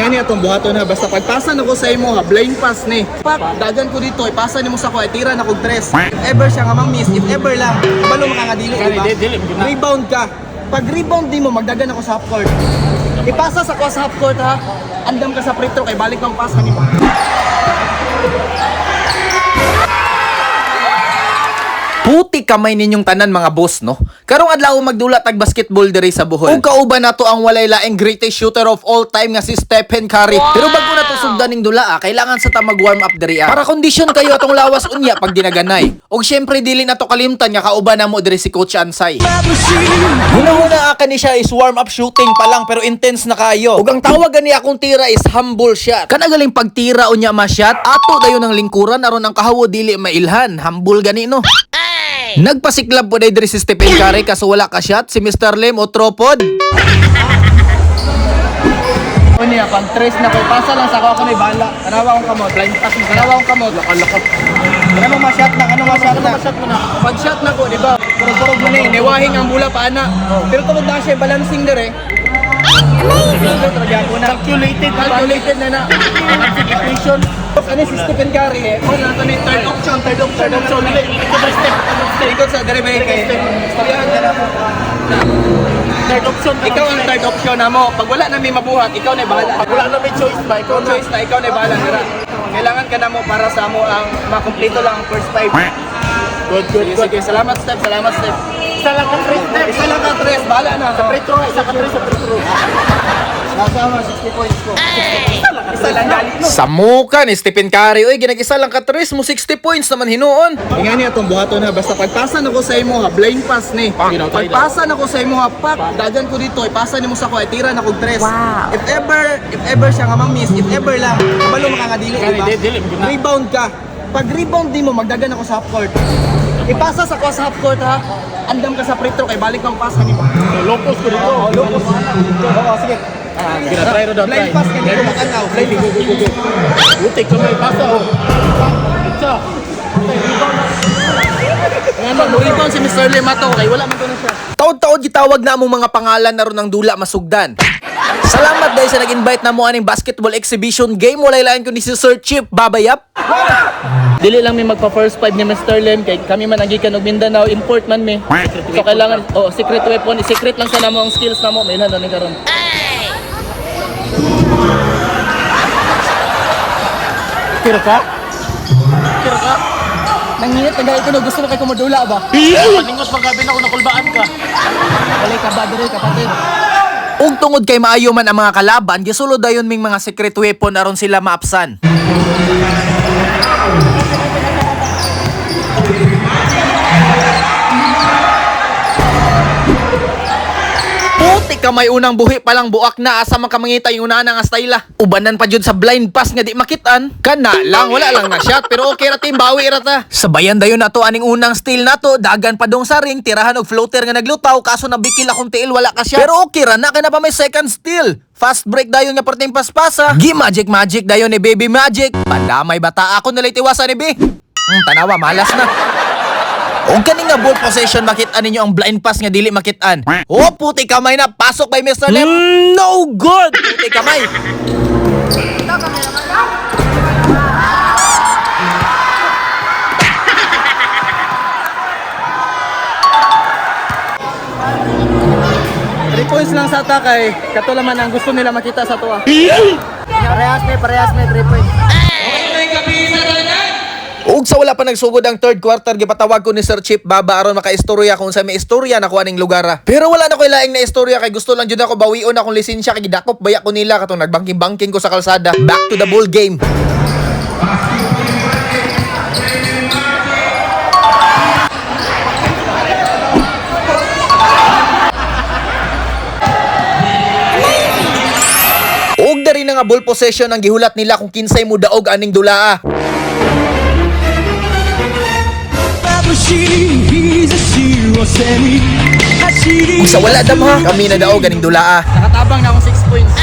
Ingay niya itong buhato na. Basta pagpasa na ko sa imo ha, blind pass ni. Pak, dagan ko dito, ipasa ni mo sa ko, tira na kong tres. If ever siya nga mang-miss, if ever lang, balo makakadili, diba? Rebound ka. Pag rebound di mo, magdagan ako sa half court. Ipasa sa ko sa half court ha. Andam ka sa free throw, kay balik kang pass ni mo. Puti kamay ninyong tanan mga boss, no? Karong adlaw magdula tag basketball diri sa Bohol. Ug kauban nato ang walay laing greatest shooter of all time nga si Stephen Curry. Pero bago nato sugdan ning dula, kailangan sa ta mag-warm up diri para kondisyon kayo atong lawas unya pag dinaganay. Ug syempre dili nato kalimtan nga kauban namo diri si Coach Ansay. Una-una aka ni siya is warm up shooting pa lang pero intense na kayo. Ug ang tawag ni akong tira is humble shot. Kanagaling pagtira unya ma shot, ato dayon ang lingkuran aron ang kahawo dili mailhan. Humble gani no. Nagpasiklab po dahil si Stephen Curry kaso wala ka shot si Mr. Lem o Tropod. O niya, pag tres na ko, pasa lang sa ako na bala. Tanawa akong kamot, blind pass mo, tanawa akong kamot, lakot. Ano ma-shot na, Pag shot na ko, di ba? Purog-purog mo na eh, niwahing ang bula pa ana. Pero tulad na siya, balancing dire. Calculated na na. Equation. Ano si Stephen Curry eh? Ano na ni third option. Ikot sa dire ba kay istoryahan ka na mo. Third option. Ikaw ang third option na mo. Pag wala na may mabuhat, ikaw na bahala. Pag wala na may choice ba, ikaw na bahala. Kailangan ka na mo para sa mo ang makumpleto lang ang first five. Good. Sige, salamat Step. Isa lang ka tres, bahala na. Sa free throw, isa ka tres sa free throw. Kasama 60 points ko. Isa lang galit no. Sa muka ni Stephen Curry, oy ginag-isa lang ka tres mo 60 points naman hinuon. Ingay niya itong buhato na. Basta pagpasa na ko sa imo ha, blind pass ni. Pagpasa na ko sa imo ha, pak, dagan ko dito, ipasa ni mo sa ko, tira na kong tres. If ever siya nga mang-miss, if ever lang, kabalo makakadili, diba? Rebound ka. Pag rebound di mo, magdagan ako sa half court. Ipasa sa ko sa half court ha, andam ka sa free throw, kay balik kang pass ni mo. Locos ko dito. Oo, sige. Blind pass ka dito makanaw. Go. Butik ka may pasa oh. Itsa. Rebound si Mr. Lemato, kay wala man ko na siya. Taod-taod gitawag na among mga pangalan na ron ng dula masugdan. Salamat dahil sa nag-invite na mo aning basketball exhibition game. Walay lain ko ni si Sir Chip Babayap. Dili lang may magpa first five ni Mr. Lem kay kami man nagikan og Mindanao, import man mi. So kailangan secret weapon, secret lang sa namo ang skills namo, may nan ni karon. Kira ka? Nanginit na ito na gusto na kay kumadula ba? Paningot magabi na kung nakulbaan ka. Walay ka ba dire kapatid? Ug tungod kay maayo man ang mga kalaban, gisulod dayon ming mga secret weapon aron sila maapsan. Puti ka may unang buhi palang buak na asa man ka mangita yung una nga styla. Ubanan pa jud sa blind pass nga di makitaan. Kana lang wala lang na shot pero okay ra team bawi ra ta. Sabayan dayon nato aning unang steal nato, dagan pa dong sa ring, tirahan og floater nga naglutaw kaso nabikil akong tiil wala ka shot. Pero okay ra na kay na pa may second steal. Fast break dayon nga perting paspasa. Gi magic dayon ni Baby Magic. Pandamay bata ako nalay tiwasan ni B. Tanawa malas na. O ganing nga ball possession, makita ninyo ang blind pass nga dili makitaan. Oh, puti kamay na. Pasok by Mr. Lem. No good. Puti kamay. Points lang sa atakay, kato naman ang gusto nila makita sa tuwa. Parehas may 3 points. Ug sa wala pa nagsugod ang third quarter, gipatawag ko ni Sir Chip Baba aron makaistorya kung sa may istorya nakuha ning lugar. Pero wala na ko ilaing na istorya kay gusto lang jud ako bawion akong lisensya kay gidakop baya ko nila katong nagbangking-bangking ko sa kalsada. Back to the ball game. Og dari na nga ball possession ang gihulat nila kung kinsay mo daog aning dulaa. Kung sa wala dam ha, kami na daog aning dulaa. Nakatabang na akong 6 points.